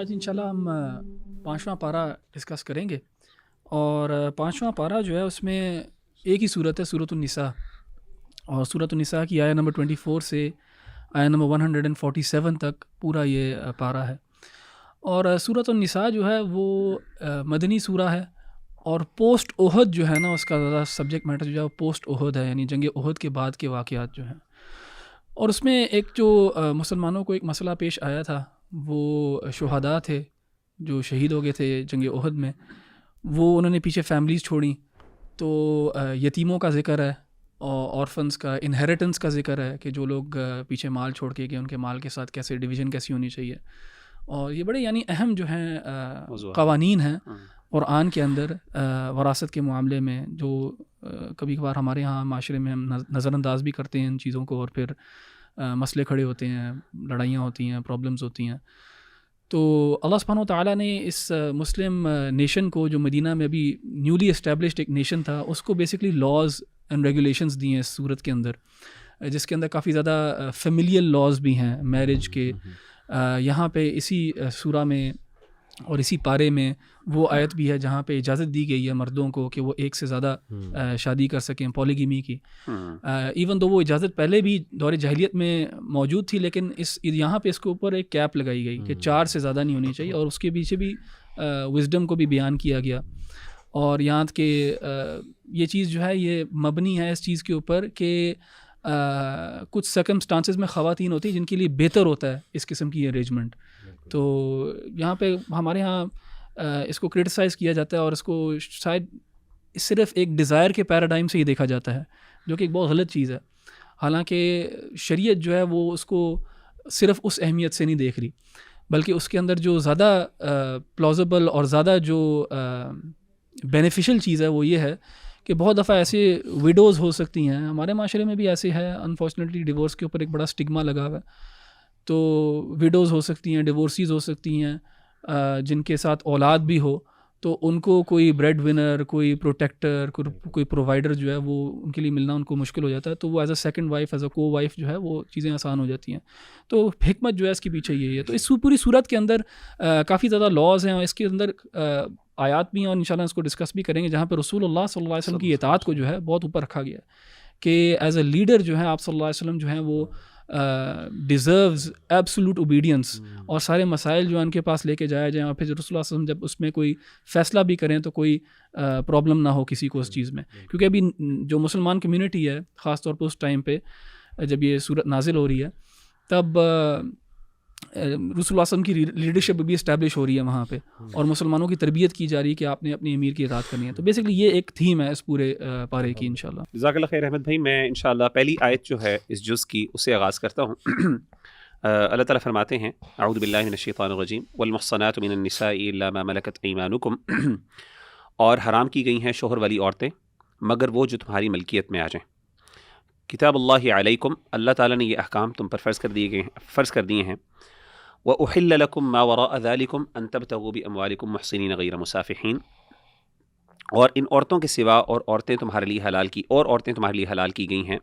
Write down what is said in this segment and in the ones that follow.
آج انشاءاللہ ہم پانچواں پارہ ڈسکس کریں گے، اور پانچواں پارہ جو ہے اس میں ایک ہی صورت ہے، سورۃ النساء، اور سورۃ النساء کی آیہ نمبر 24 سے آیہ نمبر 147 تک پورا یہ پارہ ہے۔ اور سورۃ النساء جو ہے وہ مدنی سورہ ہے، اور پوسٹ احد جو ہے نا اس کا زیادہ سبجیکٹ میٹر جو ہے وہ پوسٹ احد ہے، یعنی جنگ احد کے بعد کے واقعات جو ہیں۔ اور اس میں ایک جو مسلمانوں کو ایک مسئلہ پیش آیا تھا، وہ شہداء تھے جو شہید ہو گئے تھے جنگ احد میں، وہ انہوں نے پیچھے فیملیز چھوڑیں، تو یتیموں کا ذکر ہے اور اورفنس کا، انہیریٹنس کا ذکر ہے کہ جو لوگ پیچھے مال چھوڑ کے گئے ان کے مال کے ساتھ کیسے ڈویژن کیسی ہونی چاہیے، اور یہ بڑے یعنی اہم جو ہیں قوانین ہیں قرآن کے اندر وراثت کے معاملے میں، جو کبھی کبھار ہمارے ہاں معاشرے میں ہم نظر انداز بھی کرتے ہیں ان چیزوں کو، اور پھر مسئلے کھڑے ہوتے ہیں، لڑائیاں ہوتی ہیں، پرابلمز ہوتی ہیں۔ تو اللہ سبحانہ وتعالیٰ نے اس مسلم نیشن کو، جو مدینہ میں ابھی نیولی اسٹیبلشڈ ایک نیشن تھا، اس کو بیسکلی لاز اینڈ ریگولیشنز دی ہیں اس صورت کے اندر، جس کے اندر کافی زیادہ فیملیل لاز بھی ہیں میرج کے۔ یہاں پہ اسی سورہ میں اور اسی پارے میں وہ آیت بھی ہے جہاں پہ اجازت دی گئی ہے مردوں کو کہ وہ ایک سے زیادہ شادی کر سکیں، پولیگیمی کی، ایون دو وہ اجازت پہلے بھی دور جاہلیت میں موجود تھی، لیکن یہاں پہ اس کے اوپر ایک کیپ لگائی گئی کہ 4 سے زیادہ نہیں ہونی چاہیے، اور اس کے پیچھے بھی وزڈم کو بھی بیان کیا گیا۔ اور یہاں کہ یہ چیز جو ہے یہ مبنی ہے اس چیز کے اوپر کہ کچھ سرکمسٹانسز میں خواتین ہوتی ہیں جن کے لیے بہتر ہوتا ہے اس قسم کی ارینجمنٹ۔ تو یہاں پہ ہمارے ہاں اس کو کرٹیسائز کیا جاتا ہے، اور اس کو شاید صرف ایک ڈیزائر کے پیراڈائم سے ہی دیکھا جاتا ہے، جو کہ ایک بہت غلط چیز ہے۔ حالانکہ شریعت جو ہے وہ اس کو صرف اس اہمیت سے نہیں دیکھ رہی، بلکہ اس کے اندر جو زیادہ پلازیبل اور زیادہ جو بینیفیشل چیز ہے وہ یہ ہے کہ بہت دفعہ ایسے ویڈوز ہو سکتی ہیں، ہمارے معاشرے میں بھی ایسے ہے، انفارچونیٹلی ڈیورس کے اوپر ایک بڑا سٹگما لگا ہوا ہے، تو ویڈوز ہو سکتی ہیں، ڈیورسیز ہو سکتی ہیں جن کے ساتھ اولاد بھی ہو، تو ان کو کوئی بریڈ ونر، کوئی پروٹیکٹر، کوئی پرووائڈر جو ہے وہ ان کے لیے ملنا ان کو مشکل ہو جاتا ہے، تو وہ as a second wife, as a کو وائف جو ہے وہ چیزیں آسان ہو جاتی ہیں۔ تو حکمت جو ہے اس کے پیچھے یہی ہے۔ تو اس پوری صورت کے اندر کافی زیادہ لاز ہیں، اور اس کے اندر آیات بھی ہیں، اور انشاءاللہ اس کو ڈسکس بھی کریں گے، جہاں پہ رسول اللہ صلی اللہ علیہ وسلم کی اطاعت کو جو ہے بہت اوپر رکھا گیا ہے کہ ایز اے لیڈر جو ہے آپ صلی اللہ علیہ وسلم جو ہیں وہ ڈیزروز ایبسولوٹ اوبیڈینس، اور سارے مسائل جو ان کے پاس لے کے جایا جائیں، اور پھر رسول اللہ صلی اللہ علیہ وسلم جب اس میں کوئی فیصلہ بھی کریں تو کوئی پرابلم نہ ہو کسی کو اس چیز میں، کیونکہ ابھی جو مسلمان کمیونٹی ہے خاص طور پہ اس ٹائم پہ جب یہ صورت نازل ہو رہی ہے، تب رسول اللہ صلی اللہ علیہ وسلم کی لیڈرشپ بھی اسٹیبلش ہو رہی ہے وہاں پہ، اور مسلمانوں کی تربیت کی جا رہی ہے کہ آپ نے اپنے امیر کی اطاعت کرنی ہے۔ تو بیسکلی یہ ایک تھیم ہے اس پورے پارے کی انشاءاللہ۔ جزاک اللہ خیر احمد بھائی، میں انشاءاللہ پہلی آیت جو ہے اس جز کی اسے آغاز کرتا ہوں۔ اللہ تعالیٰ فرماتے ہیں اعوذ باللہ من الشیطان الرجیم والمحصنات من النساء الا ما ملکت ایمانکم، اور حرام کی گئی ہیں شوہر والی عورتیں مگر وہ جو تمہاری ملکیت میں آ جائیں۔ کتاب اللہ علیکم، اللہ تعالیٰ نے یہ احکام تم پر فرض کر دیے ہیں۔ وَأُحِلَّ لَكُم مَّا وَرَاءَ ذَلِكُمْ أَن تَبْتَغُوا بِأَمْوَالِكُمْ مُحْصِنِينَ غَيْرَ مُسَافِحِينَ، اور ان عورتوں کے سوا اور عورتیں تمہارے لیے حلال کی گئی ہیں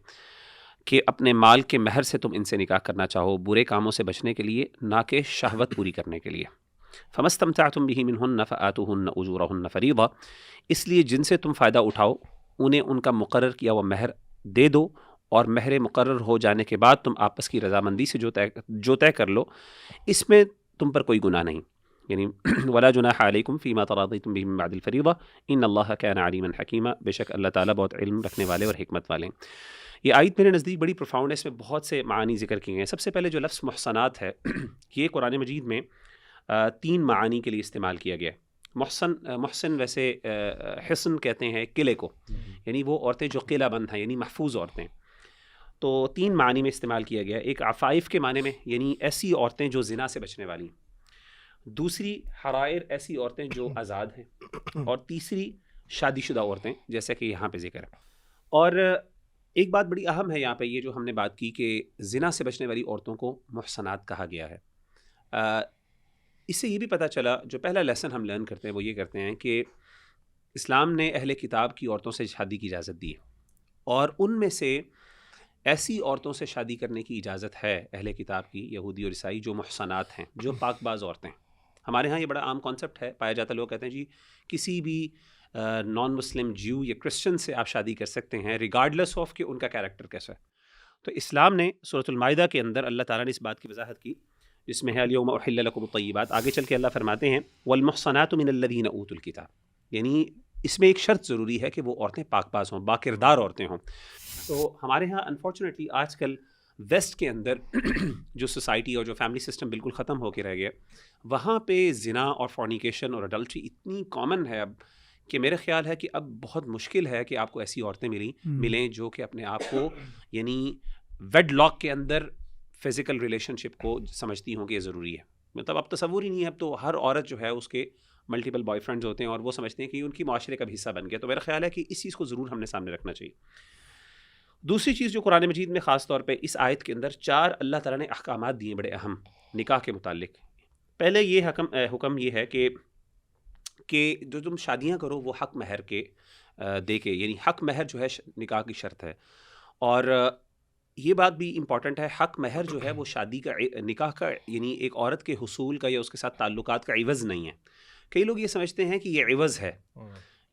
کہ اپنے مال کے مہر سے تم ان سے نکاح کرنا چاہو، برے کاموں سے بچنے کے لیے، نہ کہ شہوت پوری کرنے کے لیے۔ فَمَا اسْتَمْتَعْتُم بِهِ مِنْهُنَّ فَآتُوهُنَّ أُجُورَهُنَّ فَرِيضَةً، اس لیے جن سے تم فائدہ اٹھاؤ انہیں ان کا مقرر کیا ہوا مہر دے دو، اور مہر مقرر ہو جانے کے بعد تم آپس کی رضامندی سے جو طے کر لو، اس میں تم پر کوئی گناہ نہیں، یعنی ولا جناح علیکم فیما تراضیتم به من بعد الفریضہ ان اللہ کان علیما حکیما، بے شک اللہ تعالیٰ بہت علم رکھنے والے اور حکمت والے ہیں۔ یہ آیت میرے نزدیک بڑی پروفاؤنڈ ہے، اس میں بہت سے معانی ذکر کیے گئے ہیں۔ سب سے پہلے جو لفظ محصنات ہے یہ قرآن مجید میں 3 معانی کے لیے استعمال کیا گیا ہے۔ محسن ویسے حسن کہتے ہیں قلعے کو، یعنی وہ عورتیں جو قلعہ بند ہیں، یعنی محفوظ عورتیں، تو 3 معنی میں استعمال کیا گیا ہے۔ ایک عفائف کے معنی میں، یعنی ایسی عورتیں جو زنا سے بچنے والی ہیں، دوسری حرائر، ایسی عورتیں جو آزاد ہیں، اور تیسری شادی شدہ عورتیں جیسا کہ یہاں پہ ذکر ہے۔ اور ایک بات بڑی اہم ہے یہاں پہ، یہ جو ہم نے بات کی کہ زنا سے بچنے والی عورتوں کو محصنات کہا گیا ہے، اس سے یہ بھی پتہ چلا، جو پہلا لیسن ہم لرن کرتے ہیں وہ یہ کرتے ہیں کہ اسلام نے اہل کتاب کی عورتوں سے شادی کی اجازت دی ہے، اور ان میں سے ایسی عورتوں سے شادی کرنے کی اجازت ہے اہل کتاب کی، یہودی اور عیسائی، جو محصنات ہیں، جو پاک باز عورتیں ہیں۔ ہمارے ہاں یہ بڑا عام کانسیپٹ ہے، پایا جاتا ہے، لوگ کہتے ہیں جی کسی بھی نان مسلم جیو یا کرسچن سے آپ شادی کر سکتے ہیں ریگارڈلیس آف کہ ان کا کیریکٹر کیسا ہے. تو اسلام نے سورۃ المائدہ کے اندر اللہ تعالیٰ نے اس بات کی وضاحت کی جس میں ہے الیوم احل لکم الطیبات. آگے چل کے اللہ فرماتے ہیں والمحصنات من الذین اوتوا الکتاب، یعنی اس میں ایک شرط ضروری ہے کہ وہ عورتیں پاک باز ہوں، با کردار عورتیں ہوں. تو ہمارے ہاں انفارچونیٹلی آج کل ویسٹ کے اندر جو سوسائٹی اور جو فیملی سسٹم بالکل ختم ہو کے رہ گیا، وہاں پہ زنا اور فورنیکیشن اور اڈلٹری اتنی کامن ہے اب کہ میرا خیال ہے کہ اب بہت مشکل ہے کہ آپ کو ایسی عورتیں ملیں جو کہ اپنے آپ کو یعنی ویڈ لاک کے اندر فزیکل ریلیشن شپ کو سمجھتی ہوں کہ یہ ضروری ہے. مطلب اب تصور ہی نہیں ہے، اب تو ہر عورت جو ہے اس کے ملٹیپل بوائے فرینڈز ہوتے ہیں اور وہ سمجھتے ہیں کہ ان کی معاشرے کا بھی حصہ بن گیا. تو میرا خیال ہے کہ اس چیز کو ضرور ہم نے سامنے رکھنا چاہیے. دوسری چیز جو قرآن مجید میں خاص طور پہ اس آیت کے اندر 4 اللہ تعالیٰ نے احکامات دیے بڑے اہم نکاح کے متعلق. پہلے یہ حکم یہ ہے کہ جو تم شادیاں کرو وہ حق مہر کے دے کے، یعنی حق مہر جو ہے نکاح کی شرط ہے. اور یہ بات بھی امپورٹنٹ ہے، حق مہر جو ہے وہ شادی کا نکاح کا یعنی ایک عورت کے حصول کا یا اس کے ساتھ تعلقات کا عوض نہیں ہے. کئی لوگ یہ سمجھتے ہیں کہ یہ عوض ہے،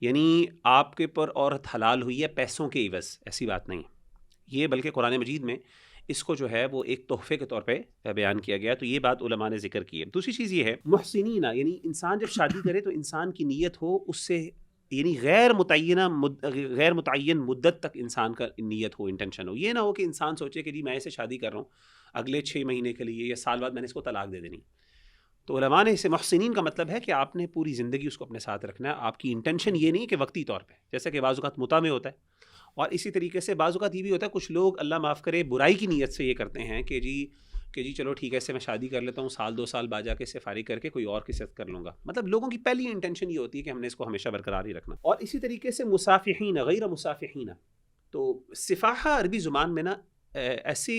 یعنی آپ کے پر عورت حلال ہوئی ہے پیسوں کے عوض. ایسی بات نہیں ہے یہ، بلکہ قرآن مجید میں اس کو جو ہے وہ ایک تحفے کے طور پہ بیان کیا گیا. تو یہ بات علماء نے ذکر کی ہے. دوسری چیز یہ ہے محسنین، یعنی انسان جب شادی کرے تو انسان کی نیت ہو اس سے یعنی غیر متعین مدت تک انسان کا نیت ہو، انٹینشن ہو. یہ نہ ہو کہ انسان سوچے کہ جی میں اسے شادی کر رہا ہوں اگلے 6 مہینے کے لیے یا سال بعد میں نے اس کو طلاق دے دینی. تو علماء نے اسے محسنین کا مطلب ہے کہ آپ نے پوری زندگی اس کو اپنے ساتھ رکھنا ہے. آپ کی انٹینشن یہ نہیں کہ وقتی طور پہ، جیسا کہ بعض اوقات متع میں ہوتا ہے، اور اسی طریقے سے بعض اوقات یہ بھی ہوتا ہے کچھ لوگ اللہ معاف کرے برائی کی نیت سے یہ کرتے ہیں کہ جی چلو ٹھیک ہے اس سے میں شادی کر لیتا ہوں، 1-2 سال بعد جا کے اس سے فارغ کر کے کوئی اور کے ساتھ کر لوں گا. مطلب لوگوں کی پہلی انٹینشن یہ ہوتی ہے کہ ہم نے اس کو ہمیشہ برقرار ہی رکھنا. اور اسی طریقے سے مصافحین غیر مصافحین، تو صفاحہ عربی زبان میں نا ایسی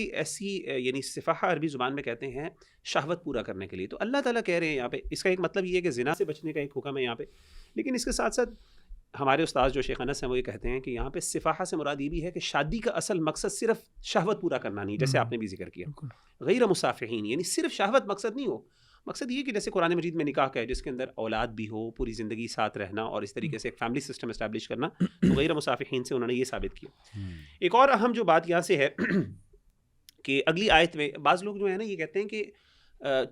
یعنی صفاحہ عربی زبان میں کہتے ہیں شہوت پورا کرنے کے لیے. تو اللہ تعالیٰ کہہ رہے ہیں یہاں پہ، اس کا ایک مطلب یہ ہے کہ زنا سے بچنے کا ایک حکم ہے یہاں پہ، لیکن اس کے ساتھ ساتھ ہمارے استاد جو شیخ انس ہیں وہ یہ کہتے ہیں کہ یہاں پہ صفاحہ سے مراد یہ بھی ہے کہ شادی کا اصل مقصد صرف شہوت پورا کرنا نہیں، جیسے آپ نے بھی ذکر کیا. غیر مصافحین یعنی صرف شہوت مقصد نہیں ہو، مقصد یہ کہ جیسے قرآن مجید میں نکاح کا ہے جس کے اندر اولاد بھی ہو، پوری زندگی ساتھ رہنا اور اس طریقے سے ایک فیملی سسٹم اسٹیبلش کرنا. تو غیر مصافحین سے انہوں نے یہ ثابت کیا. ایک اور اہم جو بات یہاں سے ہے کہ اگلی آیت میں بعض لوگ جو ہے نا یہ کہتے ہیں کہ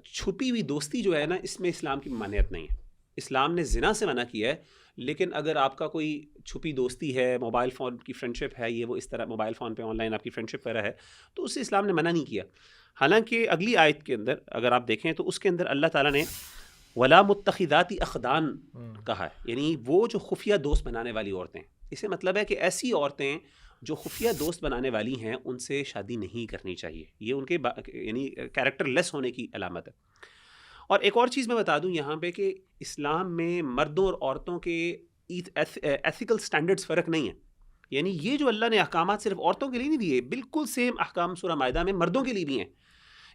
چھپی ہوئی دوستی جو ہے نا اس میں اسلام کی ممانعت نہیں ہے. اسلام نے زنا سے منع کیا ہے، لیکن اگر آپ کا کوئی چھپی دوستی ہے، موبائل فون کی فرینڈشپ ہے، یہ وہ اس طرح موبائل فون پہ آن لائن آپ کی فرینڈشپ وغیرہ ہے، تو اس سے اسلام نے منع نہیں کیا. حالانکہ اگلی آیت کے اندر اگر آپ دیکھیں تو اس کے اندر اللہ تعالیٰ نے ولا متخذات اخدان کہا ہے، یعنی وہ جو خفیہ دوست بنانے والی عورتیں. اسے مطلب ہے کہ ایسی عورتیں جو خفیہ دوست بنانے والی ہیں ان سے شادی نہیں کرنی چاہیے. یہ ان کے یعنی کیریکٹر لیس ہونے کی علامت ہے. اور ایک اور چیز میں بتا دوں یہاں پہ کہ اسلام میں مردوں اور عورتوں کے ایتھیکل سٹینڈرڈز فرق نہیں ہے. یعنی یہ جو اللہ نے احکامات صرف عورتوں کے لیے نہیں دیے، بالکل سیم احکام سورہ مائدہ میں مردوں کے لیے بھی ہیں.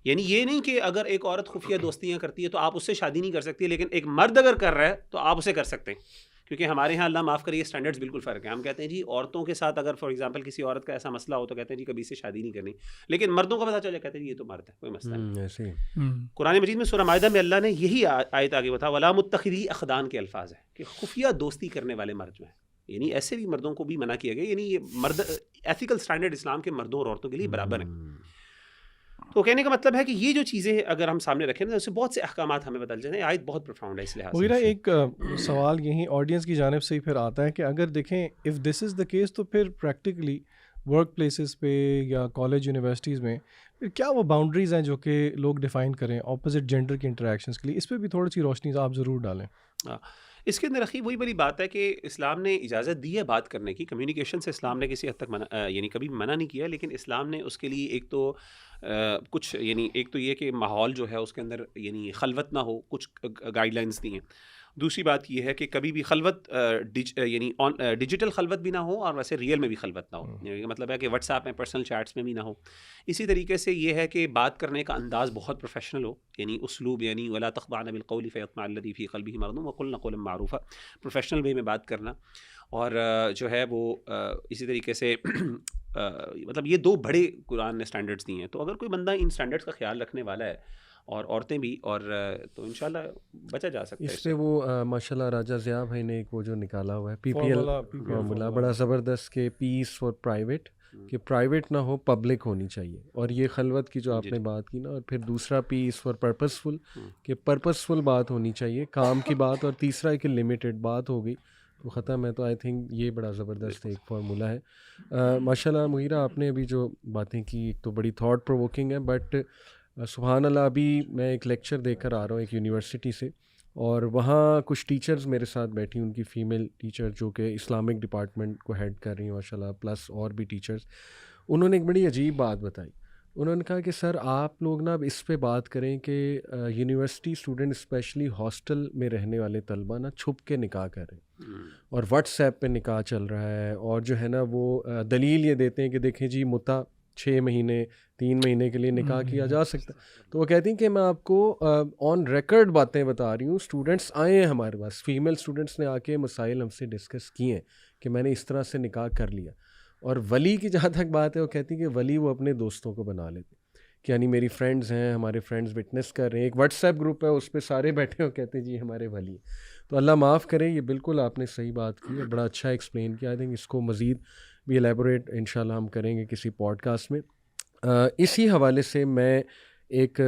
یعنی یہ نہیں کہ اگر ایک عورت خفیہ دوستیاں کرتی ہے تو آپ اس سے شادی نہیں کر سکتی، لیکن ایک مرد اگر کر رہا ہے تو آپ اسے کر سکتے ہیں. کیونکہ ہمارے ہاں اللہ معاف کرے یہ سٹینڈرڈز بالکل فرق ہیں. ہم کہتے ہیں جی عورتوں کے ساتھ اگر فار ایگزامپل کسی عورت کا ایسا مسئلہ ہو تو کہتے ہیں جی کبھی اس سے شادی نہیں کرنی، لیکن مردوں کا پتہ چلے کہتے ہیں جی یہ تو مرد ہے، کوئی مسئلہ نہیں. قرآن مجید میں سورہ مائدہ میں اللہ نے یہی آیت آگے بتا ولا متخذی اخدان کے الفاظ ہیں کہ خفیہ دوستی کرنے والے مرد جو ہیں، یعنی ایسے بھی مردوں کو بھی منع کیا گیا. یعنی یہ مرد ایتھیکل سٹینڈرڈ اسلام کے مردوں اور عورتوں کے لیے برابر ہیں. تو کہنے کا مطلب ہے کہ یہ جو چیزیں اگر ہم سامنے رکھیں نا اس سے بہت سے احکامات ہمیں بدل جائیں. آیت بہت پروفاؤنڈ ہے اس لحاظ سے. ایک سوال یہیں آڈینس کی جانب سے ہی پھر آتا ہے کہ اگر دیکھیں if this is the case تو پھر پریکٹیکلی ورک پلیسز پہ یا کالج یونیورسٹیز میں پھر کیا وہ باؤنڈریز ہیں جو کہ لوگ ڈیفائن کریں اپوزٹ جینڈر کی انٹریکشنس کے لیے؟ اس پہ بھی تھوڑی سی روشنی آپ ضرور ڈالیں. اس کے اندر اخی وہی بڑی بات ہے کہ اسلام نے اجازت دی ہے بات کرنے کی. کمیونیکیشن سے اسلام نے کسی حد تک یعنی کبھی منع نہیں کیا، لیکن اسلام نے اس کے لیے ایک تو کچھ یعنی ایک تو یہ کہ ماحول جو ہے اس کے اندر یعنی خلوت نہ ہو، کچھ گائیڈ لائنس دی ہیں. دوسری بات یہ ہے کہ کبھی بھی خلوت یعنی ڈیجیٹل خلوت بھی نہ ہو اور ویسے ریئل میں بھی خلوت نہ ہو. یعنی مطلب ہے کہ واٹس ایپ میں پرسنل چیٹس میں بھی نہ ہو. اسی طریقے سے یہ ہے کہ بات کرنے کا انداز بہت پروفیشنل ہو، یعنی اسلوب یعنی ولا تخضعن بالقول فیطمع الذی فی قلبہ مرض وقلن قولا معروفا، پروفیشنل وے میں بات کرنا. اور جو ہے وہ اسی طریقے سے مطلب یہ 2 بڑے قرآن نے سٹینڈرڈز دی ہیں. تو اگر کوئی بندہ ان سٹینڈرڈز کا خیال رکھنے والا ہے اور عورتیں بھی، اور تو انشاءاللہ بچا جا سکتا ہے اس پہ وہ ماشاءاللہ راجہ ضیاء بھائی نے ایک وہ جو نکالا ہوا ہے پی پی ایل فارمولا بڑا زبردست کہ پیس فار پرائیویٹ، کہ پرائیویٹ نہ ہو پبلک ہونی چاہیے، اور یہ خلوت کی جو آپ نے بات کی نا، اور پھر دوسرا پیس فار پرپسفل کہ پرپسفل بات ہونی چاہیے کام کی بات، اور تیسرا ہے کہ لمیٹڈ بات ہوگی تو ختم ہے. تو آئی تھنک یہ بڑا زبردست ایک فارمولا ہے. ماشاء اللہ مغیرہ آپ نے ابھی جو باتیں کی ایک تو بڑی تھاٹ پرووکنگ ہے، بٹ سبحان اللہ ابھی میں ایک لیکچر دیکھ کر آ رہا ہوں ایک یونیورسٹی سے، اور وہاں کچھ ٹیچرز میرے ساتھ بیٹھی، ان کی فیمیل ٹیچر جو کہ اسلامک ڈپارٹمنٹ کو ہیڈ کر رہی ہیں ماشاء اللہ، پلس اور بھی ٹیچرز. انہوں نے ایک بڑی عجیب بات بتائی. انہوں نے کہا کہ سر آپ لوگ نا اب اس پہ بات کریں کہ یونیورسٹی اسٹوڈنٹ اسپیشلی ہاسٹل میں رہنے والے طلبہ نا چھپ کے نکاح کر رہے ہیں، اور واٹس ایپ پہ نکاح چل رہا ہے، اور جو ہے نا وہ دلیل یہ دیتے ہیں کہ دیکھیں جی متا 6 مہینے 3 مہینے کے لیے نکاح کیا جا سکتا ہے. تو وہ کہتی ہیں کہ میں آپ کو آن ریکارڈ باتیں بتا رہی ہوں، اسٹوڈنٹس آئے ہیں ہمارے پاس، فیمیل اسٹوڈنٹس نے آ کے مسائل ہم سے ڈسکس کیے ہیں کہ میں نے اس طرح سے نکاح کر لیا. اور ولی کی جہاں تک بات ہے وہ کہتی ہیں کہ ولی وہ اپنے دوستوں کو بنا لیتے، کہ یعنی میری فرینڈز ہیں، ہمارے فرینڈز وٹنس کر رہے ہیں، ایک واٹس ایپ گروپ ہے اس پہ سارے بیٹھے ہو کہتے ہیں جی ہمارے ولی ہیں. تو اللہ معاف کرے، یہ بالکل آپ نے صحیح بات کی اور بڑا اچھا ایکسپلین کیا. آئی تھنک اس کو مزید بھی الیبوریٹ انشاءاللہ ہم کریں گے کسی پوڈ کاسٹ میں. اسی حوالے سے میں ایک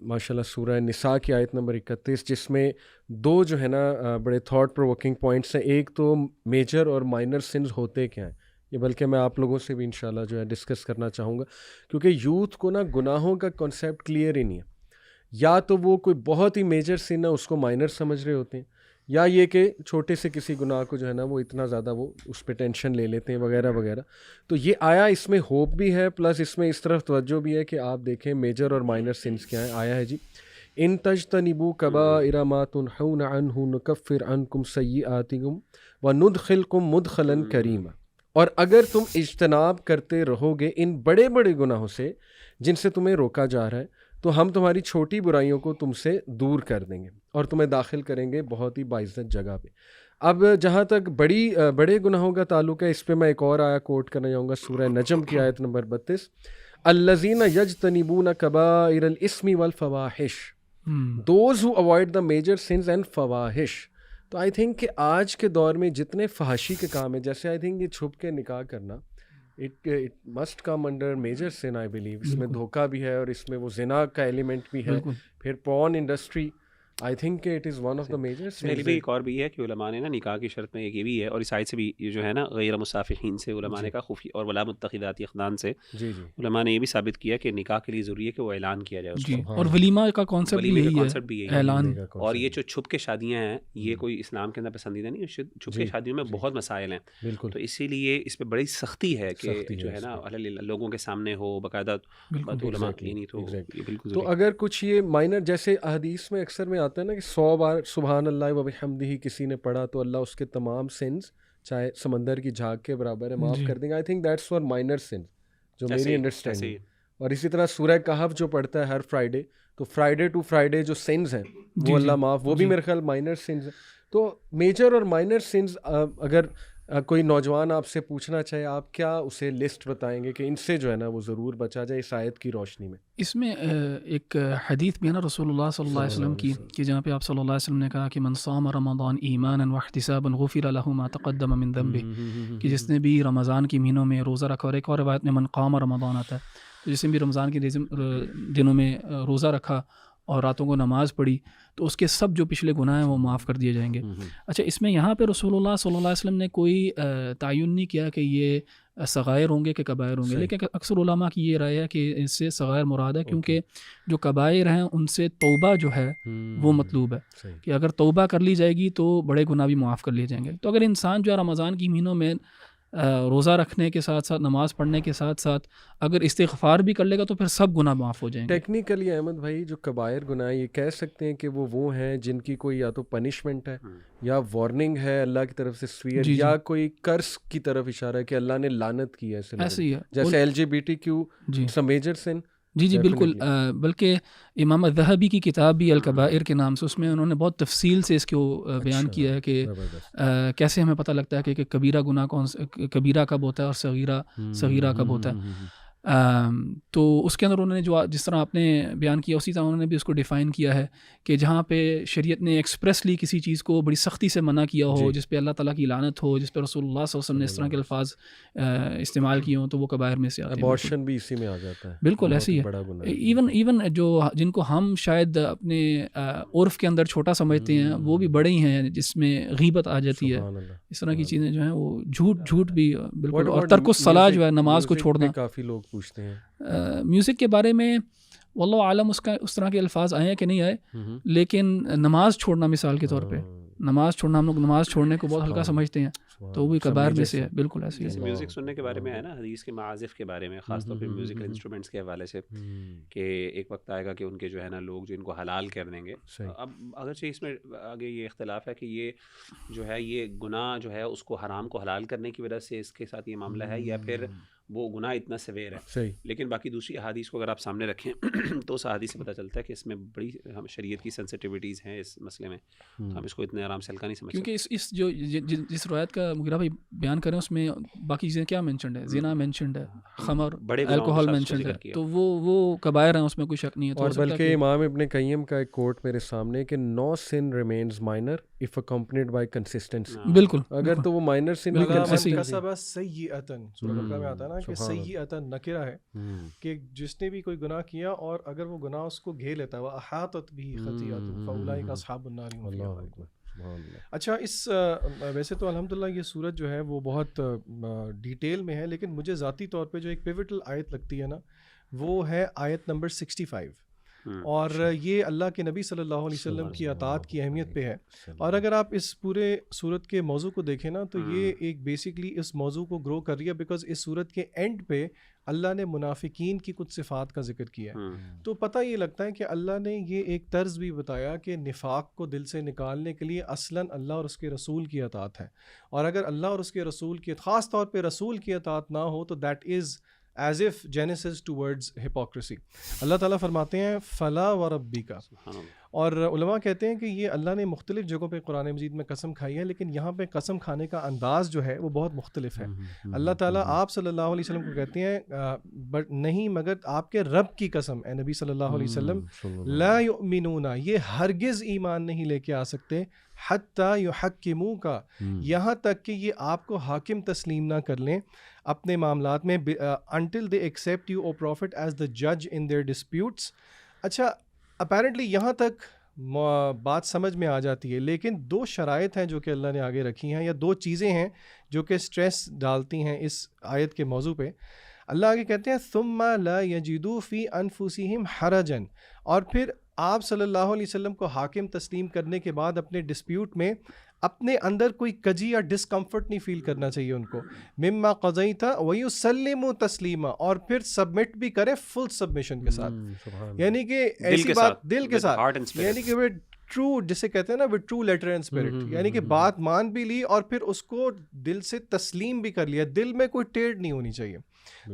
ماشاءاللہ سورہ نساء کی آیت نمبر 31 جس میں 2 جو ہے نا بڑے تھاٹ پرووکنگ پوائنٹس ہیں. ایک تو میجر اور مائنر سنز ہوتے کیا ہیں، یہ بلکہ میں آپ لوگوں سے بھی انشاءاللہ جو ہے ڈسکس کرنا چاہوں گا، کیونکہ یوتھ کو نا گناہوں کا کنسیپٹ کلیئر ہی نہیں ہے. یا تو وہ کوئی بہت ہی میجر سن ہے اس کو مائنر سمجھ رہے ہوتے ہیں، یا یہ کہ چھوٹے سے کسی گناہ کو جو ہے نا وہ اتنا زیادہ وہ اس پہ ٹینشن لے لیتے ہیں وغیرہ وغیرہ. تو یہ آیا اس میں ہوپ بھی ہے، پلس اس میں اس طرف توجہ بھی ہے کہ آپ دیکھیں میجر اور مائنر سنس کیا ہیں. آیا ہے جی ان تجتنبوا کبائر ما تنہون عنہ نکفر عنکم سیئاتکم وندخلکم مدخلا کریما. اور اگر تم اجتناب کرتے رہو گے ان بڑے بڑے گناہوں سے جن سے تمہیں روکا جا رہا ہے، تو ہم تمہاری چھوٹی برائیوں کو تم سے دور کر دیں گے اور تمہیں داخل کریں گے بہت ہی باعزت جگہ پہ. اب جہاں تک بڑے گناہوں کا تعلق ہے، اس پہ میں ایک اور آیا کوٹ کرنا چاہوں گا، سورہ نجم کی آیت نمبر 32، الذین یجتنبون کبائر الاسم والفواحش، those who avoid the major sins and فواحش. تو آئی تھنک کہ آج کے دور میں جتنے فحاشی کے کام ہیں، جیسے آئی تھنک یہ چھپ کے نکاح کرنا، it must come under major sin I believe. اس میں دھوکہ بھی ہے اور اس میں وہ زنا کا ایلیمنٹ بھی ہے. پھر پورن انڈسٹری، آئی تھنک کہ it is one of the major sins. بھی ایک اور بھی ہے کہ علماء نے نا نکاح کی شرط میں ایک یہ بھی ہے، اور اس آیت سے بھی یہ جو ہے نا غیر مصافحین سے علماء نے کہا خفی اور ولا متخذات اخدان سے علماء نے یہ بھی ثابت کیا کہ نکاح کے لیے ضروری ہے کہ وہ اعلان کیا جائے اس کو. اور ولیمہ کا کانسیپٹ بھی یہی ہے، اعلان. اور یہ جو چھپ کے شادیاں ہیں یہ کوئی اسلام کے اندر پسندیدہ نہیں، چھپ کے شادیوں میں بہت مسائل ہیں. بالکل. تو اسی لیے اس پہ بڑی سختی ہے کہ جو ہے نا لوگوں کے سامنے ہو باقاعدہ علماء کی نہیں. تو بالکل تو اگر کچھ یہ مائنر جیسے احادیث میں اکثر میں آتا ہے نا کہ 100 بار سبحان اللہ و بحمدہ کسی نے پڑھا تو اللہ اس کے تمام سنز چاہے سمندر کی جھاگ کے برابر ہے معاف کر دیں گے. I think that's for minor sins جو میری انڈرسٹینڈنگ. اور اسی طرح سورہ کہف جو پڑھتا ہے ہر فرائیڈے، تو فرائیڈے ٹو فرائیڈے جو سنز ہیں وہ اللہ معاف، وہ بھی میرے خیال مائنر سنز ہیں. تو میجر اور مائنر سنز اگر کوئی نوجوان آپ سے پوچھنا چاہے، آپ کیا اسے لسٹ بتائیں گے کہ ان سے جو ہے نا وہ ضرور بچا جائے اس آیت کی روشنی میں؟ اس میں ایک حدیث بھی ہے نا رسول اللہ صلی اللہ علیہ وسلم کی، کہ جہاں پہ آپ صلی اللہ علیہ وسلم نے کہا کہ من صام رمضان ایمانا واحتسابا غفر له ما تقدم من ذنبه، کہ جس نے بھی رمضان کے مہینوں میں روزہ رکھا، اور ایک اور روایت میں من قام رمضان آتا ہے، تو جس نے بھی رمضان کے دنوں میں روزہ رکھا اور راتوں کو نماز پڑھی تو اس کے سب جو پچھلے گناہ ہیں وہ معاف کر دیے جائیں گے. اچھا، اس میں یہاں پہ رسول اللہ صلی اللہ علیہ وسلم نے کوئی تعین نہیں کیا کہ یہ صغائر ہوں گے کہ کبائر ہوں گے، لیکن اکثر علماء کی یہ رائے ہے کہ اس سے صغائر مراد ہے، کیونکہ جو کبائر ہیں ان سے توبہ جو ہے وہ مطلوب ہے، کہ اگر توبہ کر لی جائے گی تو بڑے گناہ بھی معاف کر لیے جائیں گے. تو اگر انسان جو ہے رمضان کی مہینوں میں روزہ رکھنے کے ساتھ ساتھ نماز پڑھنے کے ساتھ ساتھ اگر استغفار بھی کر لے گا تو پھر سب گناہ معاف ہو جائیں گے. ٹیکنیکلی احمد بھائی جو کبائر گناہ یہ کہہ سکتے ہیں کہ وہ ہیں جن کی کوئی یا تو پنشمنٹ ہے یا وارننگ ہے اللہ کی طرف سے سویئر، یا کوئی کرس کی طرف اشارہ ہے کہ اللہ نے لعنت کی ہے. ایسے ہی ہے جیسے LGBTQ اٹس اے میجر سن. جی بالکل. بلکہ امام الذہبی کی کتاب بھی الکبائر کے نام سے، اس میں انہوں نے بہت تفصیل سے اس کو بیان کیا ہے کہ کیسے ہمیں پتہ لگتا ہے کہ کبیرہ گناہ کون، کبیرہ کب ہوتا ہے اور صغیرہ کب ہوتا ہے. تو اس کے اندر انہوں نے جو جس طرح آپ نے بیان کیا اسی طرح انہوں نے بھی اس کو ڈیفائن کیا ہے کہ جہاں پہ شریعت نے ایکسپریسلی کسی چیز کو بڑی سختی سے منع کیا ہو, جس پہ اللہ تعالیٰ کی لعنت ہو, جس پہ رسول اللہ صلی اللہ علیہ وسلم نے اس طرح کے الفاظ استعمال کیے ہوں, تو وہ کبائر میں سے آتے ہیں. ابارشن بھی اسی میں آ جاتا ہے. بالکل ایسی ہے. ایون جو جن کو ہم شاید اپنے عرف کے اندر چھوٹا سمجھتے ہیں وہ بھی بڑے ہی ہیں, جس میں غیبت آ جاتی ہے. اس طرح کی چیزیں جو ہیں وہ جھوٹ بھی بالکل, اور ترک الصلاۃ جو ہے نماز کو چھوڑنا. کافی لوگ پوچھتے ہیں میوزک کے بارے میں واللہ عالم اس طرح کے الفاظ آئے ہیں کہ نہیں آئے, لیکن نماز چھوڑنا مثال کے طور پہ, نماز چھوڑنا, ہم لوگ نماز چھوڑنے کو بہت ہلکا سمجھتے ہیں, تو وہ بھی کبائر میں سے ہے. بالکل ایسی ہے. میوزک سننے کے بارے میں ہے نا حدیث کے معازف کے بارے میں, خاص طور پہ میوزیکل انسٹرومنٹس کے حوالے سے, کہ ایک وقت آئے گا کہ ان کے جو ہے نا لوگ جو ان کو حلال کر دیں گے. اب اگرچہ اس میں آگے یہ اختلاف ہے کہ یہ جو ہے یہ گناہ جو ہے اس کو حرام کو حلال کرنے کی وجہ سے اس کے ساتھ یہ معاملہ ہے, یا پھر وہ گناہ اتنا سویر ہے. لیکن باقی دوسری احادیث کو اگر آپ سامنے رکھیں تو اس احادیث سے پتہ چلتا ہے کہ اس میں بڑی شریعت کی سینسٹیوٹیز ہیں اس مسئلے میں, ہم اس کو اتنے آرام سے ہلکا نہیں سمجھتے. کیونکہ اس جو جس روایت کا مغیرہ بھائی بیان کریں اس میں باقی چیزیں کیا مینشنڈ ہے, زنا مینشنڈ ہے, خمر, الکوہل مینشنڈ ہے, تو وہ کبائر ہیں, اس میں کوئی شک نہیں ہے. اور بلکہ امام ابن قیم کا ایک کوٹ میرے سامنے کہ no sin remains minor if accompanied by consistency. بالکل, اگر تو وہ مائنر سن سیئۃً سورہ بقرہ میں آتا ہے نا کہ سیئۃً نکرہ ہے, کہ جس نے بھی کوئی گناہ کیا اور اگر وہ گناہ اس کو گھیر لیتا ہے, وہ احاطت بہ خطیئۃہ فاولئک اصحاب النار هم فیہا خالدون. اچھا, اس ویسے تو الحمدللہ یہ سورت جو ہے وہ بہت ڈیٹیل میں ہے, لیکن مجھے ذاتی طور پہ جو ایک پیوٹل آیت لگتی ہے نا وہ ہے آیت نمبر 65, اور یہ اللہ کے نبی صلی اللہ علیہ وسلم کی اطاعت کی اہمیت پہ ہے. اور اگر آپ اس پورے صورت کے موضوع کو دیکھیں نا تو یہ ایک بیسکلی اس موضوع کو گرو کر رہی ہے, بیکاز اس صورت کے اینڈ پہ اللہ نے منافقین کی کچھ صفات کا ذکر کیا ہے. تو پتہ یہ لگتا ہے کہ اللہ نے یہ ایک طرز بھی بتایا کہ نفاق کو دل سے نکالنے کے لیے اصلاً اللہ اور اس کے رسول کی اطاعت ہے, اور اگر اللہ اور اس کے رسول کی, خاص طور پہ رسول کی اطاعت نہ ہو تو that is as if genesis towards hypocrisy. اللہ تعالیٰ فرماتے ہیں فلا وربک, اور علماء کہتے ہیں کہ یہ اللہ نے مختلف جگہوں پہ قرآن مجید میں قسم کھائی ہے, لیکن یہاں پہ قسم کھانے کا انداز جو ہے وہ بہت مختلف ہے. اللہ تعالیٰ آپ صلی اللہ علیہ وسلم کو کہتے ہیں بٹ نہیں مگر آپ کے رب کی قسم اے نبی صلی اللہ علیہ وسلم, لا یؤمنون, یہ ہرگز ایمان نہیں لے کے آ سکتے, حتی یحکموک, یہاں تک کہ یہ آپ کو حاکم تسلیم نہ کر لیں اپنے معاملات میں, until they accept you, O Prophet, as the judge in their disputes. اچھا, اپیرنٹلی یہاں تک بات سمجھ میں آ جاتی ہے, لیکن دو شرائط ہیں جو کہ اللہ نے آگے رکھی ہیں, یا دو چیزیں ہیں جو کہ سٹریس ڈالتی ہیں اس آیت کے موضوع پہ. اللہ آگے کہتے ہیں ثم لا یجدوا فی انفسہم حرجا, اور پھر آپ صلی اللہ علیہ وسلم کو حاکم تسلیم کرنے کے بعد اپنے ڈسپیوٹ میں اپنے اندر کوئی کجی یا ڈسکمفرٹ نہیں فیل کرنا چاہیے ان کو. مما قضیت ویسلموا تسلیما, اور پھر سبمٹ بھی کرے فل سبمیشن کے ساتھ, یعنی کہ ایسی بات دل کے ساتھ, یعنی کہ وہ ٹرو, جسے کہتے ہیں نا وہ ٹرو لیٹر اینڈ اسپرٹ, یعنی کہ بات مان بھی لی اور پھر اس کو دل سے تسلیم بھی کر لیا, دل میں کوئی ٹیڑھ نہیں ہونی چاہیے.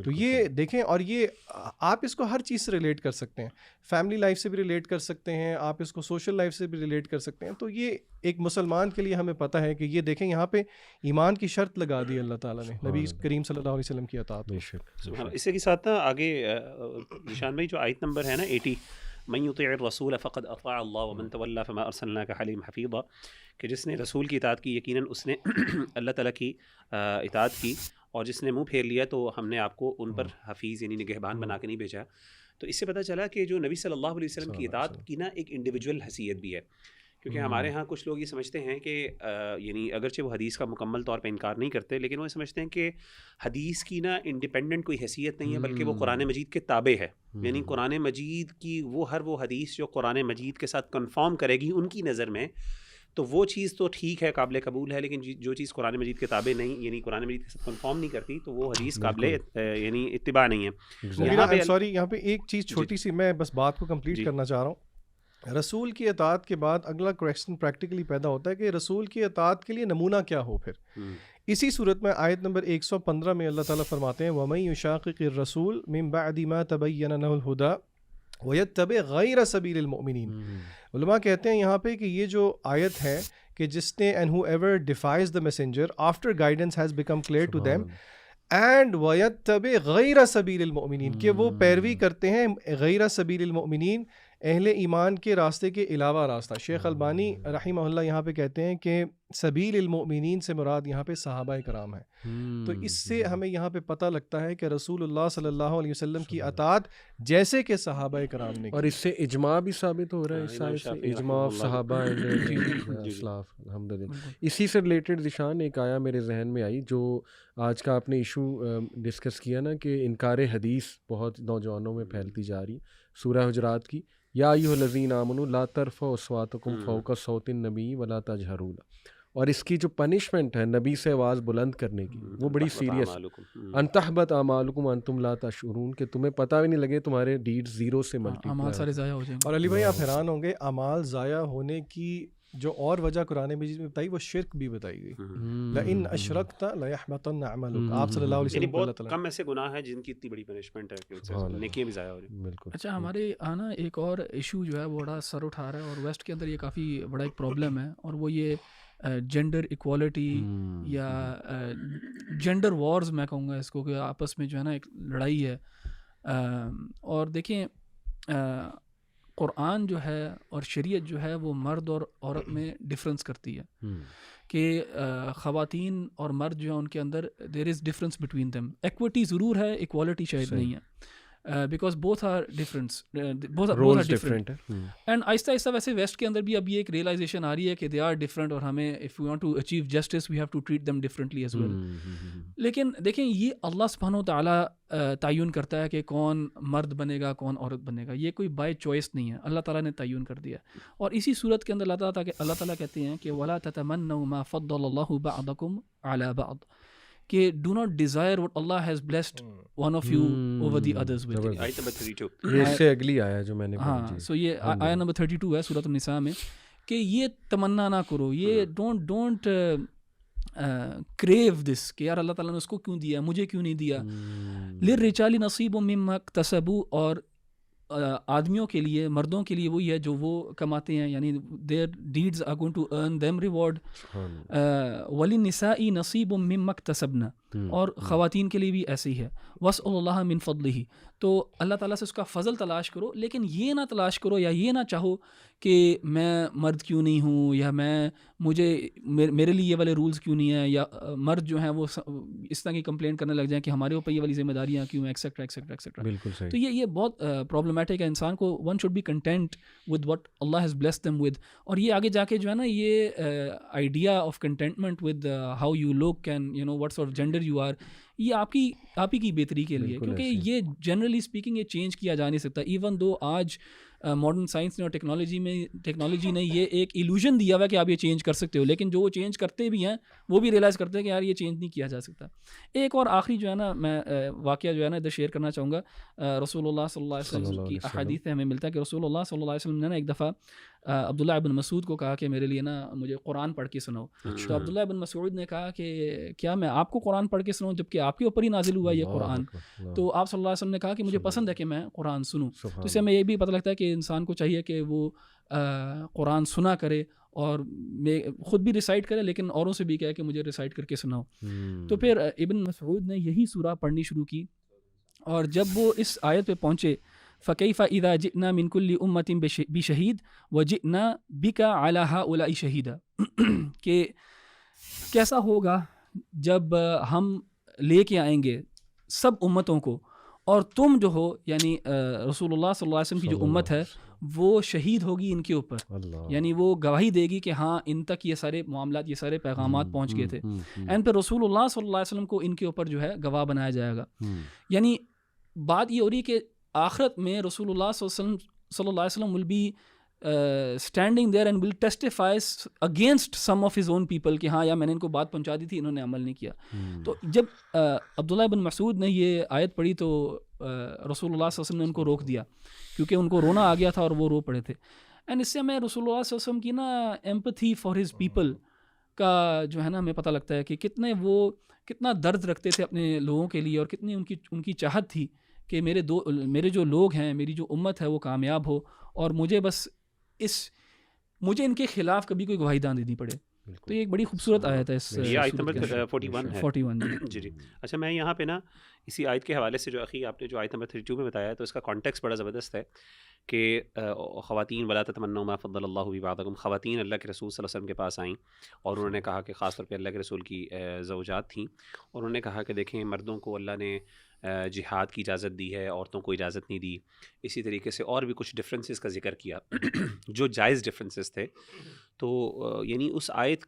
تو یہ دیکھیں, اور یہ آپ اس کو ہر چیز سے ریلیٹ کر سکتے ہیں, فیملی لائف سے بھی ریلیٹ کر سکتے ہیں, آپ اس کو سوشل لائف سے بھی ریلیٹ کر سکتے ہیں. تو یہ ایک مسلمان کے لیے ہمیں پتہ ہے کہ یہ دیکھیں یہاں پہ ایمان کی شرط لگا دی اللہ تعالیٰ نے نبی کریم صلی اللہ علیہ وسلم کی اطاعت. اسی کے ساتھ نا آگے نشان بھائی جو آیت نمبر ہے نا 80, من یطیع الرسول فقد اطاع اللہ ومن تولی فما ارسلناک حلیما حفیظا, کہ جس نے رسول کی اطاعت کی یقیناً اس نے اللہ تعالیٰ کی اطاعت کی, اور جس نے منہ پھیر لیا تو ہم نے آپ کو ان پر حفیظ یعنی نگہبان بنا کے نہیں بھیجا. تو اس سے پتہ چلا کہ جو نبی صلی اللہ علیہ وسلم کی اطاعت کی نا ایک انڈیویجول حیثیت بھی ہے, کیونکہ ہمارے ہاں کچھ لوگ یہ سمجھتے ہیں کہ یعنی اگرچہ وہ حدیث کا مکمل طور پہ انکار نہیں کرتے, لیکن وہ سمجھتے ہیں کہ حدیث کی نا انڈیپینڈنٹ کوئی حیثیت نہیں ہے, بلکہ وہ قرآن مجید کے تابع ہے. یعنی قرآن مجید کی وہ حدیث جو قرآن مجید کے ساتھ کنفارم کرے گی ان کی نظر میں, تو وہ چیز تو ٹھیک ہے, قابل قبول ہے, لیکن جو چیز قرآن مجید کے تابع نہیں, یعنی قرآن مجید کے ساتھ کنفارم نہیں کرتی, تو وہ حدیث قابل یعنی اتباع نہیں ہے. سوری, یہاں پہ ایک چیز چھوٹی سی میں بس بات کو کمپلیٹ کرنا چاہ رہا ہوں. رسول کی اطاعت کے بعد اگلا کویسچن پریکٹیکلی پیدا ہوتا ہے کہ رسول کی اطاعت کے لیے نمونہ کیا ہو. پھر اسی صورت میں آیت نمبر 115 میں اللہ تعالیٰ فرماتے ہیں وَمَن يُشَاقِقِ الرَّسُولَ مِن بَعْدِ مَا تَبَيَّنَ لَهُ الْهُدَى وَيَتَّبِعْ غَيْرَ سَبِيلِ الْمُؤْمِنِينَ. علماء کہتے ہیں یہاں پہ کہ یہ جو آیت ہے کہ جس نے and whoever defies the messenger after guidance has become clear to them and وَيَتَّبِعْ غَيْرَ سَبِيلِ الْمُؤْمِنِينَ کہ وہ پیروی کرتے ہیں غیر سبیل المؤمنین اہل ایمان کے راستے کے علاوہ راستہ. شیخ البانی رحمہ اللہ یہاں پہ کہتے ہیں کہ سبیل المؤمنین سے مراد یہاں پہ صحابہ کرام ہیں. تو اس سے ہمیں یہاں پہ پتہ لگتا ہے کہ رسول اللہ صلی اللہ علیہ وسلم کی اطاعت جیسے کہ صحابہ کرام نے کی. اور اس سے اجماع بھی ثابت ہو رہا ہے, اس آیت سے اجماع آف صحابہ اسلاف. الحمدللہ. اسی سے ریلیٹڈ ذیشان ایک آیا میرے ذہن میں آئی جو آج کا آپ نے ایشو ڈسکس کیا نا کہ انکار حدیث بہت نوجوانوں میں پھیلتی جا رہی. سورہ حجرات کی یا ایھا الذین آمنوا لا ترفعوا اصواتکم فوق صوت النبی ولا تجہروا لہ, اور اس کی جو پنشمنٹ ہے نبی سے آواز بلند کرنے کی وہ بڑی سیریس. ان تحبط اعمالکم وانتم لا تشعرون کہ تمہیں پتہ بھی نہیں لگے تمہارے ڈیڈ زیرو سے ملٹی اعمال سارے ضائع ہو جائیں گے. اور علی بھائی آپ حیران ہوں گے اعمال ضائع ہونے کی جو اور وجہ قرآن مجید میں بتائی وہ شرک بھی بتائی گئی. لئن اشرکت لیحبطن عملک. آپ صلی اللہ علیہ وسلم کو اللہ تعالیٰ کم ایسے گناہ ہیں جن کی اتنی بڑی پنشمنٹ ہے کہ اس سے نیکیاں بھی ضائع ہو رہی ہیں. بالکل. اچھا ہمارے آنا ایک اور ایشو جو ہے وہ بڑا سر اٹھا رہا ہے اور ویسٹ کے اندر یہ کافی بڑا ایک پرابلم ہے, اور وہ یہ جینڈر ایکوالٹی یا جینڈر وارز میں کہوں گا اس کو, کہ آپس میں جو ہے نا ایک لڑائی ہے. اور دیکھیں قرآن جو ہے اور شریعت جو ہے وہ مرد اور عورت میں ڈفرینس کرتی ہے کہ خواتین اور مرد جو ہیں ان کے اندر there is difference between them. Equity ضرور ہے, ایکوالٹی شاید نہیں ہے, because both are difference, both are different. And آہستہ آہستہ ویسے ویسٹ کے اندر بھی اب یہ ایک ریئلائزیشن آ رہی ہے کہ دے آر ڈفرینٹ, اور ہمیں if you want to achieve justice we have to treat them differently as well. لیکن دیکھیں یہ اللہ سبحانہ و تعالیٰ تعین کرتا ہے کہ کون مرد بنے گا کون عورت بنے گا, یہ کوئی بائی چوائس نہیں ہے, اللہ تعالیٰ نے تعین کر دیا. اور اسی صورت کے اندر اللہ تعالیٰ کہتے ہیں کہ وَلَا تَتَمَنَّوْا مَا فَضَّلَ اللَّهُ بَعْضَكُمْ عَلَى بَعْضٍ, کہ do not desire what Allah has blessed one of you over the others with. آیت نمبر 32. یہ اس سے اگلی آیا جو میں نے ہاں, سو یہ آیا نمبر 32 ہے سورۃ النساء میں, کہ یہ تمنا نہ کرو, یہ ڈونٹ کریو دس کہ یار اللہ تعالیٰ نے اس کو کیوں دیا مجھے کیوں نہیں دیا. للرجال نصیب مما اکتسبوا, اور آدمیوں کے لیے مردوں کے لیے وہی ہے جو وہ کماتے ہیں, یعنی their deeds are going to earn them reward. وللنساء نصیب مما اکتسبن, اور خواتین کے لیے بھی ایسے ہی ہے. واسألوا اللہ من فضلہ, تو اللہ تعالیٰ سے اس کا فضل تلاش کرو, لیکن یہ نہ تلاش کرو یا یہ نہ چاہو کہ میں مرد کیوں نہیں ہوں, یا مجھے میرے لیے یہ والے رولز کیوں نہیں ہیں, یا مرد جو ہیں وہ اس طرح کی کمپلین کرنے لگ جائیں کہ ہمارے اوپر یہ والی ذمہ داریاں کیوں, ایکسیکٹرا ایکسیکٹرا ایکسیکٹرا. بالکل صحیح. تو یہ بہت پرابلمٹک ہے. انسان کو one should be content with what Allah has blessed them with. اور یہ آگے جا کے جو ہے نا یہ idea of contentment with how you look and you know what sort of gender you are, یہ آپ ہی کی بہتری کے لیے, کیونکہ یہ جنرلی اسپیکنگ یہ چینج کیا جا نہیں سکتا. ایون دو آج ماڈرن سائنس نے اور ٹیکنالوجی نے یہ ایک ایلوژن دیا ہوا کہ آپ یہ چینج کر سکتے ہو, لیکن جو وہ چینج کرتے بھی ہیں وہ بھی ریئلائز کرتے ہیں کہ یار یہ چینج نہیں کیا جا سکتا. ایک اور آخری جو ہے نا میں واقعہ جو ہے نا ادھر شیئر کرنا چاہوں گا. رسول اللہ صلی اللہ علیہ وسلم کی احادیث ہمیں ملتا ہے کہ رسول اللہ صلی اللہ علیہ وسلم نے نا ایک دفعہ عبداللہ ابن مسعود کو کہا کہ میرے لیے نا مجھے قرآن پڑھ کے سناؤ. تو عبداللہ ابن مسعود نے کہا کہ کیا میں آپ کو قرآن پڑھ کے سناؤں جبکہ آپ کے اوپر ہی نازل ہوا یہ قرآن. تو آپ صلی اللہ علیہ وسلم نے کہا کہ مجھے پسند ہے کہ میں قرآن سنوں. تو اس سے ہمیں یہ بھی پتہ لگتا ہے کہ انسان کو چاہیے کہ وہ قرآن سنا کرے اور خود بھی ریسائٹ کرے, لیکن اوروں سے بھی کہے کہ مجھے ریسائٹ کر کے سناؤ. تو پھر ابن مسعود نے یہی سورہ پڑھنی شروع کی, اور جب وہ اس آیت پہ پہنچے فَكَيْفَ إِذَا جِئْنَا مِن كُلِّ أُمَّةٍ بِشَهِيدٍ وَجِئْنَا بِكَ عَلَى هَؤُلَاءِ شَهِيدًا, کہ کیسا ہوگا جب ہم لے کے آئیں گے سب امتوں کو اور تم جو ہو, یعنی رسول اللہ صلی اللہ علیہ وسلم کی جو امت ہے وہ شہید ہوگی ان کے اوپر, یعنی وہ گواہی دے گی کہ ہاں ان تک یہ سارے معاملات یہ سارے پیغامات پہنچ گئے تھے. اینڈ پھر رسول اللہ صلی اللہ علیہ وسلم کو ان کے اوپر جو ہے گواہ بنایا جائے گا. یعنی بات یہ ہو رہی ہے کہ آخرت میں رسول اللہ صلی اللہ علیہ وسلم will be standing there and will testify against some of his own people کہ ہاں یا میں نے ان کو بات پہنچا دی تھی انہوں نے عمل نہیں کیا. تو جب عبداللہ بن مسعود نے یہ آیت پڑھی تو رسول اللہ صلی اللہ علیہ وسلم نے ان کو روک دیا کیونکہ ان کو رونا آ گیا تھا اور وہ رو پڑے تھے. اینڈ اس سے ہمیں رسول اللہ صلی اللہ علیہ وسلم کی نا ایمپتھی فار ہز پیپل کا جو ہے نا ہمیں پتہ لگتا ہے کہ کتنا درد رکھتے تھے اپنے لوگوں کے لیے, اور کتنی ان کی چاہت تھی کہ میرے جو لوگ ہیں, میری جو امت ہے وہ کامیاب ہو, اور مجھے ان کے خلاف کبھی کوئی گواہی نہ دینی پڑے. تو یہ ایک بڑی خوبصورت آیت ہے. اس یہ آیت نمبر 41 ہے. 41 جی جی. اچھا میں یہاں پہ نا اسی آیت کے حوالے سے جو اخی آپ نے جو آیت نمبر 32 میں بتایا تو اس کا کانٹیکس بڑا زبردست ہے کہ خواتین ولا تتمنوا ما فضل اللہ بہ بعضکم، خواتین اللہ کے رسول صلی اللہ علیہ وسلم کے پاس آئیں اور انہوں نے کہا کہ خاص طور پہ اللہ کے رسول کی زوجات تھیں، اور انہوں نے کہا کہ دیکھیں مردوں کو اللہ نے جہاد کی اجازت دی ہے، عورتوں کو اجازت نہیں دی. اسی طریقے سے اور بھی کچھ ڈفرینسز کا ذکر کیا جو جائز ڈفرینسز تھے. تو یعنی اس آیت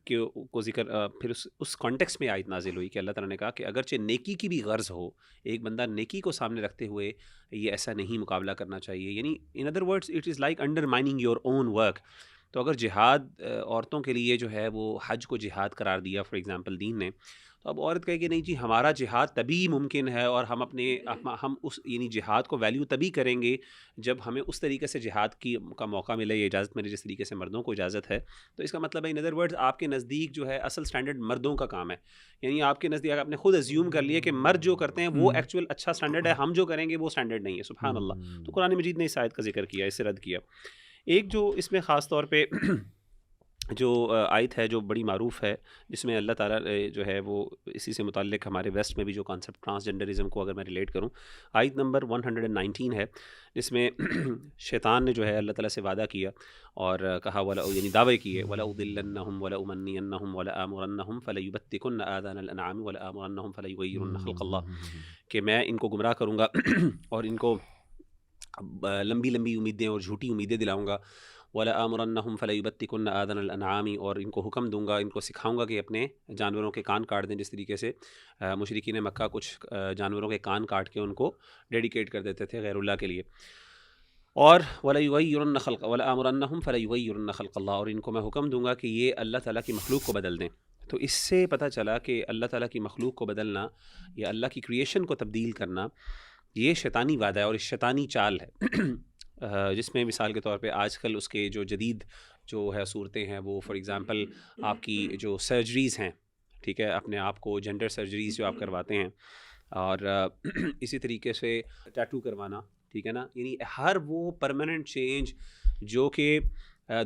کو ذکر پھر اس کانٹیکس میں آیت نازل ہوئی کہ اللہ تعالیٰ نے کہا کہ اگرچہ نیکی کی بھی غرض ہو، ایک بندہ نیکی کو سامنے رکھتے ہوئے یہ ایسا نہیں مقابلہ کرنا چاہیے. یعنی in other words it is like under mining your own work. تو اگر جہاد عورتوں کے لیے جو ہے وہ حج کو جہاد قرار دیا فار ایگزامپل دین نے، تو اب عورت کہے کہ نہیں جی ہمارا جہاد تبھی ممکن ہے اور ہم اس یعنی جہاد کو ویلیو تبھی کریں گے جب ہمیں اس طریقے سے جہاد کا موقع ملے، یہ اجازت ملے جس طریقے سے مردوں کو اجازت ہے. تو اس کا مطلب ہے ان ادر ورڈز آپ کے نزدیک جو ہے اصل سٹینڈرڈ مردوں کا کام ہے. یعنی آپ کے نزدیک آپ نے خود ازیوم کر لیے کہ مرد جو کرتے ہیں وہ ایکچوئل اچھا سٹینڈرڈ ہے، ہم جو کریں گے وہ سٹینڈرڈ نہیں ہے. سبحان اللہ. تو قرآن مجید نے اس آیت کا ذکر کیا، اس سے رد کیا. ایک جو اس میں خاص طور پہ جو آیت ہے جو بڑی معروف ہے، جس میں اللہ تعالیٰ جو ہے وہ اسی سے متعلق ہمارے ویسٹ میں بھی جو کانسیپٹ ٹرانسجنڈرزم کو اگر میں ریلیٹ کروں، آیت نمبر 119 ہے، جس میں شیطان نے جو ہے اللہ تعالیٰ سے وعدہ کیا اور کہا یعنی دعوے کیے وَلَأُضِلَّنَّهُمْ وَلَأُمَنِّيَنَّهُمْ وَلَآمُرَنَّهُمْ فَلَيُبَتِّكُنَّ آذَانَ الْأَنْعَامِ وَلَآمُرَنَّهُمْ فَلَيُغَيِّرُنَّ خَلْقَ اللَّهِ، کہ میں ان کو گمراہ کروں گا اور ان کو لمبی لمبی امیدیں اور جھوٹی امیدیں دلاؤں گا. وَلَآمُرَنَّهُمْ فَلَيُبَتِّكُنَّ آذَانَ الْأَنْعَامِ، اور ان کو حکم دوں گا، ان کو سکھاؤں گا کہ اپنے جانوروں کے کان کاٹ دیں، جس طریقے سے مشرکین مکہ کچھ جانوروں کے کان کاٹ کے ان کو ڈیڈیکیٹ کر دیتے تھے غیر اللہ کے لیے. اور وَلَيُغَيِّرُنَّ خَلْقَ وَلَآمُرَنَّهُمْ فَلَيُغَيِّرُنَّ خَلْقَ اللَّهِ، اور ان کو میں حکم دوں گا کہ یہ اللہ تعالیٰ کی مخلوق کو بدل دیں. تو اس سے پتہ چلا کہ اللہ تعالیٰ کی مخلوق کو بدلنا یا اللہ کی کریشن کو تبدیل کرنا یہ شیطانی وعدہ ہے اور شیطانی چال ہے، جس میں مثال کے طور پہ آج کل اس کے جو جدید جو ہے صورتیں ہیں وہ فار ایگزامپل آپ کی جو سرجریز ہیں، ٹھیک ہے، اپنے آپ کو جینڈر سرجریز جو آپ کرواتے ہیں، اور اسی طریقے سے ٹیٹو کروانا، ٹھیک ہے نا، یعنی ہر وہ پرماننٹ چینج جو کہ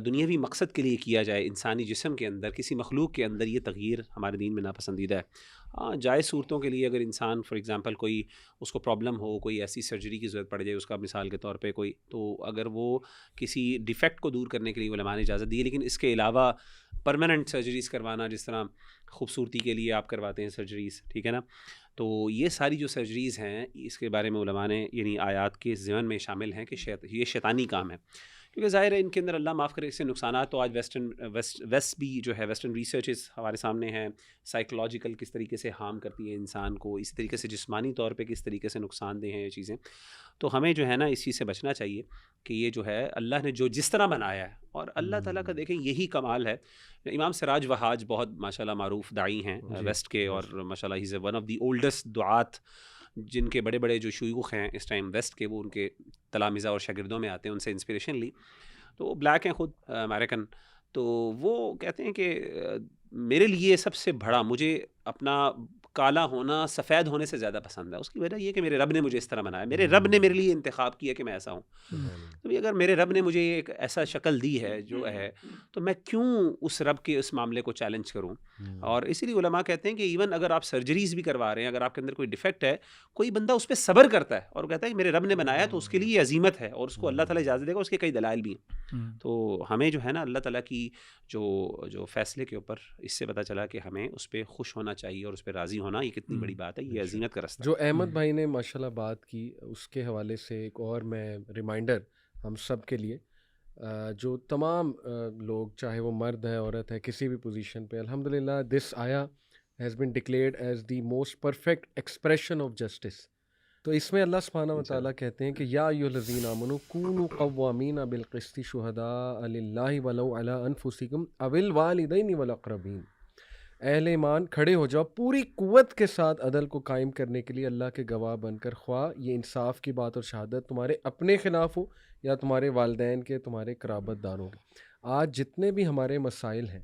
دنیاوی مقصد کے لیے کیا جائے انسانی جسم کے اندر، کسی مخلوق کے اندر، یہ تغییر ہمارے دین میں ناپسندیدہ ہے. جائز صورتوں کے لیے اگر انسان فار ایگزامپل کوئی اس کو پرابلم ہو، کوئی ایسی سرجری کی ضرورت پڑ جائے اس کا، مثال کے طور پہ کوئی، تو اگر وہ کسی ڈیفیکٹ کو دور کرنے کے لیے علماء نے اجازت دی ہے. لیکن اس کے علاوہ پرماننٹ سرجریز کروانا، جس طرح خوبصورتی کے لیے آپ کرواتے ہیں سرجریز، ٹھیک ہے نا، تو یہ ساری جو سرجریز ہیں اس کے بارے میں علماء نے یعنی آیات کے ضمن میں شامل ہیں کہ یہ شیطانی کام ہے، کیونکہ ظاہر ہے ان کے اندر اللہ معاف کرے اس سے نقصانات تو آج ویسٹ بھی جو ہے ویسٹرن ریسرچز ہمارے سامنے ہیں، سائیکولوجیکل کس طریقے سے ہارم کرتی ہے انسان کو، اسی طریقے سے جسمانی طور پہ کس طریقے سے نقصان دہ ہیں یہ چیزیں. تو ہمیں جو ہے نا اس چیز سے بچنا چاہیے کہ یہ جو ہے اللہ نے جو جس طرح بنایا ہے، اور اللہ تعالیٰ کا دیکھیں یہی کمال ہے. امام سراج وہاج بہت ماشاءاللہ معروف داعی ہیں ویسٹ کے، اور ماشاءاللہ ہی is one of the oldest دعات، جن کے بڑے بڑے جو شیوخ ہیں اس ٹائم ویسٹ کے، وہ ان کے تلامذہ اور شاگردوں میں آتے ہیں، ان سے انسپریشن لی. تو وہ بلیک ہیں خود، امریکن. تو وہ کہتے ہیں کہ میرے لیے سب سے بڑا، مجھے اپنا کالا ہونا سفید ہونے سے زیادہ پسند ہے. اس کی وجہ یہ کہ میرے رب نے مجھے اس طرح بنایا، میرے رب نے میرے لیے انتخاب کیا کہ میں ایسا ہوں. تو اگر میرے رب نے مجھے ایک ایسا شکل دی ہے جو ہے، تو میں کیوں اس رب کے اس معاملے کو چیلنج کروں. اور اسی لیے علماء کہتے ہیں کہ ایون اگر آپ سرجریز بھی کروا رہے ہیں، اگر آپ کے اندر کوئی ڈیفیکٹ ہے، کوئی بندہ اس پہ صبر کرتا ہے اور کہتا ہے کہ میرے رب نے بنایا تو اس کے لیے عظیمت ہے اور اس کو اللہ تعالیٰ اجازت دے گا، اس کے کئی دلائل بھی ہیں. تو ہمیں جو ہے نا اللہ تعالیٰ کی جو فیصلے کے اوپر اس سے پتہ چلا کہ ہمیں اس پہ خوش ہونا چاہیے اور اس پہ راضی ہونا، یہ کتنی بڑی بات ہے، یہ عظیمت کا رستہ. جو احمد بھائی نے ماشاءاللہ بات کی، اس کے حوالے سے ایک اور میں ریمائنڈر ہم سب کے لیے، جو تمام لوگ چاہے وہ مرد ہے عورت ہے کسی بھی پوزیشن پہ، الحمدللہ دس آیا has been declared as the most perfect expression of justice. تو اس میں اللہ سبحانہ و تعالیٰ کہتے ہیں کہ یا ایھا الذین آمنوا کونوا قوامین بالقسط شہداء للہ ولو علی انفسکم او الوالدین والاقربین. اہل ایمان کھڑے ہو جاؤ پوری قوت کے ساتھ عدل کو قائم کرنے کے لیے اللہ کے گواہ بن کر، خواہ یہ انصاف کی بات اور شہادت تمہارے اپنے خلاف ہو یا تمہارے والدین کے، تمہارے قرابت داروں کے. آج جتنے بھی ہمارے مسائل ہیں،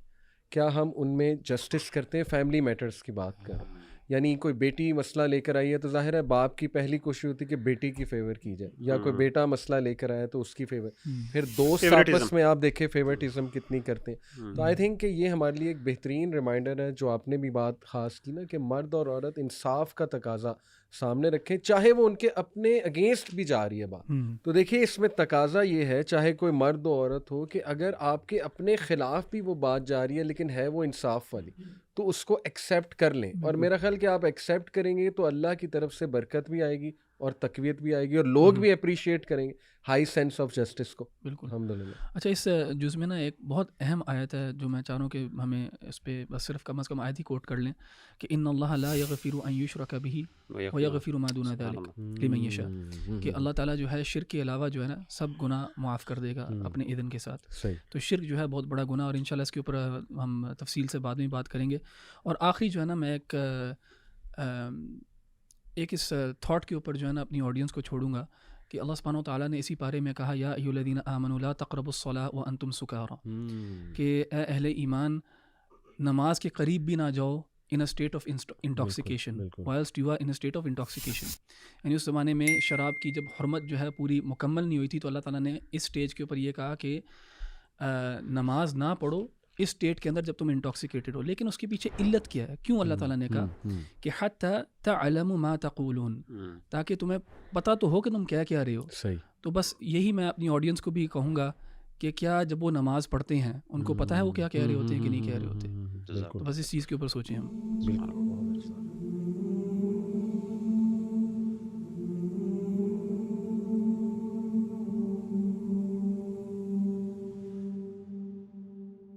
کیا ہم ان میں جسٹس کرتے ہیں؟ فیملی میٹرز کی بات کریں یعنی کوئی بیٹی مسئلہ لے کر آئی ہے تو ظاہر ہے باپ کی پہلی کوشش ہوتی ہے کہ بیٹی کی فیور کی جائے, یا کوئی بیٹا مسئلہ لے کر آیا تو اس کی فیور. پھر دوست آپس میں آپ دیکھیں فیورٹزم کتنی کرتے ہیں. تو آئی تھنک کہ یہ ہمارے لیے ایک بہترین ریمائنڈر ہے جو آپ نے بھی بات خاص کی نا, کہ مرد اور عورت انصاف کا تقاضا سامنے رکھیں, چاہے وہ ان کے اپنے اگینسٹ بھی جا رہی ہے بات. تو دیکھیے اس میں تقاضا یہ ہے, چاہے کوئی مرد و عورت ہو, کہ اگر آپ کے اپنے خلاف بھی وہ بات جا رہی ہے لیکن ہے وہ انصاف والی, تو اس کو ایکسیپٹ کر لیں. اور میرا خیال کہ آپ ایکسیپٹ کریں گے تو اللہ کی طرف سے برکت بھی آئے گی اور تقویت بھی آئے گی, اور لوگ بھی اپریشیٹ کریں گے ہائی سینس آف جسٹس کو. بالکل الحمدللہ. اچھا, اس جز میں نا ایک بہت اہم آیت ہے جو میں چاہ رہا ہوں کہ ہمیں اس پہ بس صرف کم از کم آیت ہی کوٹ کر لیں, کہ ان اللہ لا یغفر ان یشرک بہ ویغفر ما دون ذلک لمن یشاء, کہ اللہ تعالیٰ جو ہے شرک کے علاوہ جو ہے نا سب گناہ معاف کر دے گا اپنے اذن کے ساتھ. تو شرک جو ہے بہت بڑا گناہ, اور انشاءاللہ اس کے اوپر ہم تفصیل سے بعد میں بات کریں گے. اور آخری جو ہے نا میں ایک اس تھاٹ کے اوپر جو ہے نا اپنی آڈینس کو چھوڑوں گا, کہ اللہ سبحانہ و تعالیٰ نے اسی پارے میں کہا یا ایھا الذین آمنوا لا تقربوا الصلاۃ وانتم سکارى, کہ اے اہل ایمان نماز کے قریب بھی نہ جاؤ in a state of intoxication, whilst you are in a state of intoxication. یعنی اس زمانے میں شراب کی جب حرمت جو ہے پوری مکمل نہیں ہوئی تھی, تو اللہ تعالیٰ نے اس سٹیج کے اوپر یہ کہا کہ نماز نہ پڑھو اس اسٹیٹ کے اندر جب تم انٹاکسیکیٹڈ ہو. لیکن اس کے پیچھے علت کیا ہے, کیوں اللہ تعالیٰ نے کہا کہ حتی تعلم ما تقولون, تاکہ تمہیں پتہ تو ہو کہ تم کیا کہہ رہے ہو. صحیح. تو بس یہی میں اپنی آڈینس کو بھی کہوں گا کہ کیا جب وہ نماز پڑھتے ہیں ان کو پتہ ہے وہ کیا کہہ رہے ہوتے ہیں کہ نہیں کہہ رہے ہوتے. تو بس اس چیز کے اوپر سوچیں ہم.